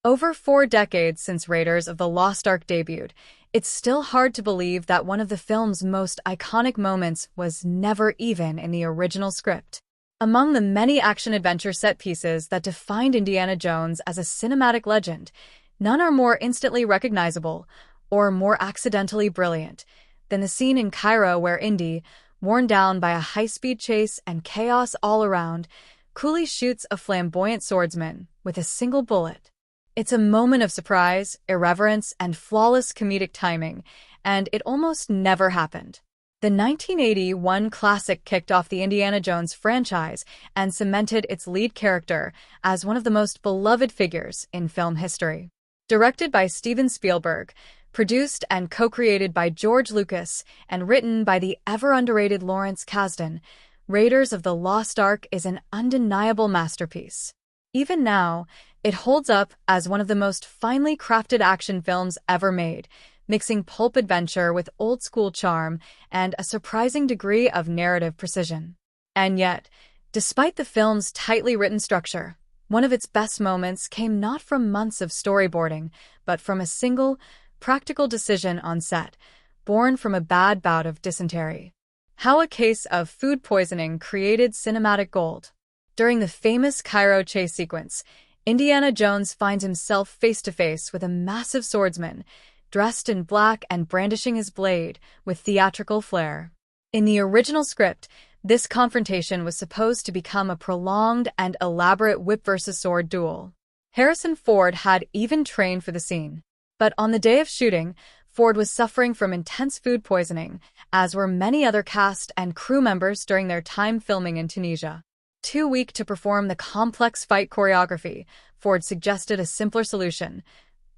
Over 4 decades since Raiders of the Lost Ark debuted, it's still hard to believe that one of the film's most iconic moments was never even in the original script. Among the many action-adventure set pieces that defined Indiana Jones as a cinematic legend, none are more instantly recognizable or more accidentally brilliant than the scene in Cairo where Indy, worn down by a high-speed chase and chaos all around, coolly shoots a flamboyant swordsman with a single bullet. It's a moment of surprise, irreverence, and flawless comedic timing, and it almost never happened. The 1981 classic kicked off the Indiana Jones franchise and cemented its lead character as one of the most beloved figures in film history. Directed by Steven Spielberg, produced and co-created by George Lucas, and written by the ever-underrated Lawrence Kasdan, Raiders of the Lost Ark is an undeniable masterpiece. Even now, it holds up as one of the most finely crafted action films ever made, mixing pulp adventure with old-school charm and a surprising degree of narrative precision. And yet, despite the film's tightly written structure, one of its best moments came not from months of storyboarding, but from a single, practical decision on set, born from a bad bout of dysentery. How a case of food poisoning created cinematic gold. During the famous Cairo chase sequence, Indiana Jones finds himself face-to-face with a massive swordsman, dressed in black and brandishing his blade with theatrical flair. In the original script, this confrontation was supposed to become a prolonged and elaborate whip versus sword duel. Harrison Ford had even trained for the scene. But on the day of shooting, Ford was suffering from intense food poisoning, as were many other cast and crew members during their time filming in Tunisia. Too weak to perform the complex fight choreography, Ford suggested a simpler solution.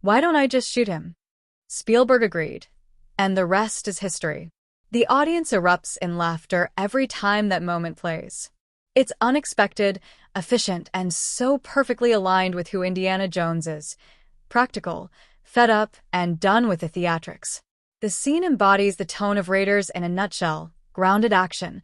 "Why don't I just shoot him?" Spielberg agreed, and the rest is history. The audience erupts in laughter every time that moment plays. It's unexpected, efficient, and so perfectly aligned with who Indiana Jones is. Practical, fed up, and done with the theatrics. The scene embodies the tone of Raiders in a nutshell: grounded action,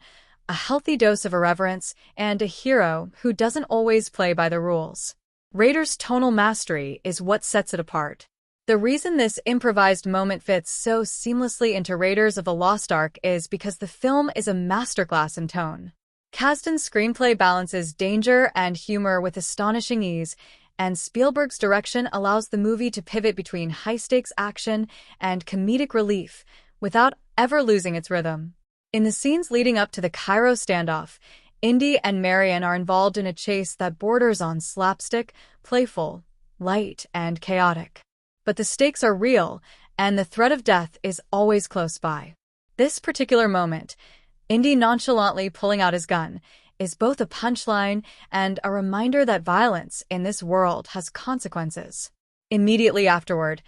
a healthy dose of irreverence, and a hero who doesn't always play by the rules. Raiders' tonal mastery is what sets it apart. The reason this improvised moment fits so seamlessly into Raiders of the Lost Ark is because the film is a masterclass in tone. Kasdan's screenplay balances danger and humor with astonishing ease, and Spielberg's direction allows the movie to pivot between high-stakes action and comedic relief without ever losing its rhythm. In the scenes leading up to the Cairo standoff, Indy and Marion are involved in a chase that borders on slapstick, playful, light, and chaotic. But the stakes are real, and the threat of death is always close by. This particular moment, Indy nonchalantly pulling out his gun, is both a punchline and a reminder that violence in this world has consequences. Immediately afterward,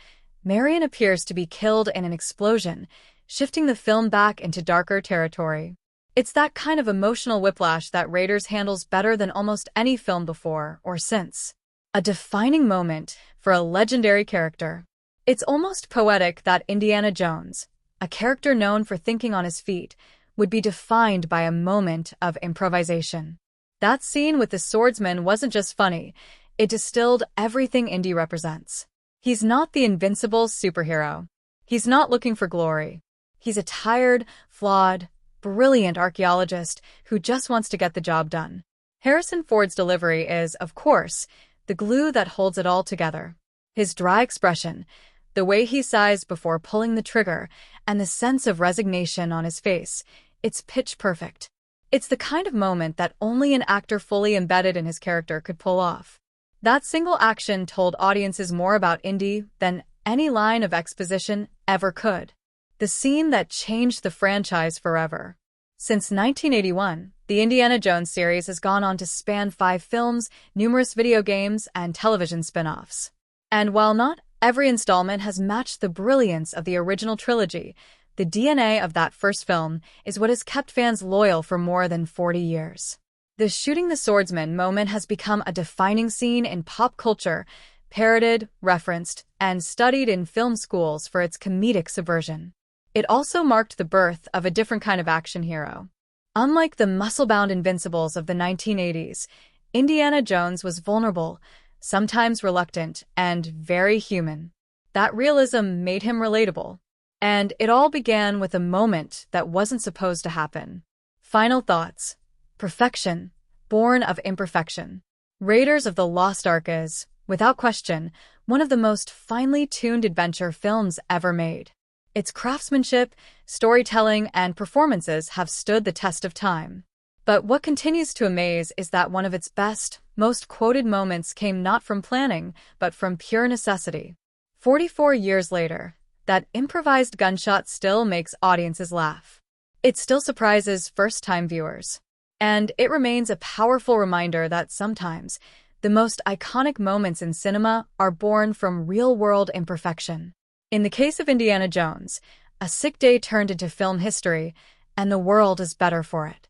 Marion appears to be killed in an explosion, shifting the film back into darker territory. It's that kind of emotional whiplash that Raiders handles better than almost any film before or since. A defining moment for a legendary character. It's almost poetic that Indiana Jones, a character known for thinking on his feet, would be defined by a moment of improvisation. That scene with the swordsman wasn't just funny, it distilled everything Indy represents. He's not the invincible superhero. He's not looking for glory. He's a tired, flawed, brilliant archaeologist who just wants to get the job done. Harrison Ford's delivery is, of course, the glue that holds it all together. His dry expression, the way he sighs before pulling the trigger, and the sense of resignation on his face, it's pitch perfect. It's the kind of moment that only an actor fully embedded in his character could pull off. That single action told audiences more about Indy than any line of exposition ever could. The scene that changed the franchise forever. Since 1981, the Indiana Jones series has gone on to span 5 films, numerous video games, and television spin-offs. And while not every installment has matched the brilliance of the original trilogy, the DNA of that first film is what has kept fans loyal for more than 40 years. The shooting the swordsman moment has become a defining scene in pop culture, parodied, referenced, and studied in film schools for its comedic subversion. It also marked the birth of a different kind of action hero. Unlike the muscle-bound invincibles of the 1980s, Indiana Jones was vulnerable, sometimes reluctant, and very human. That realism made him relatable. And it all began with a moment that wasn't supposed to happen. Final thoughts. Perfection, born of imperfection. Raiders of the Lost Ark is, without question, one of the most finely tuned adventure films ever made. Its craftsmanship, storytelling, and performances have stood the test of time. But what continues to amaze is that one of its best, most quoted moments came not from planning, but from pure necessity. 44 years later, that improvised gunshot still makes audiences laugh. It still surprises first-time viewers. And it remains a powerful reminder that sometimes, the most iconic moments in cinema are born from real-world imperfection. In the case of Indiana Jones, a sick day turned into film history, and the world is better for it.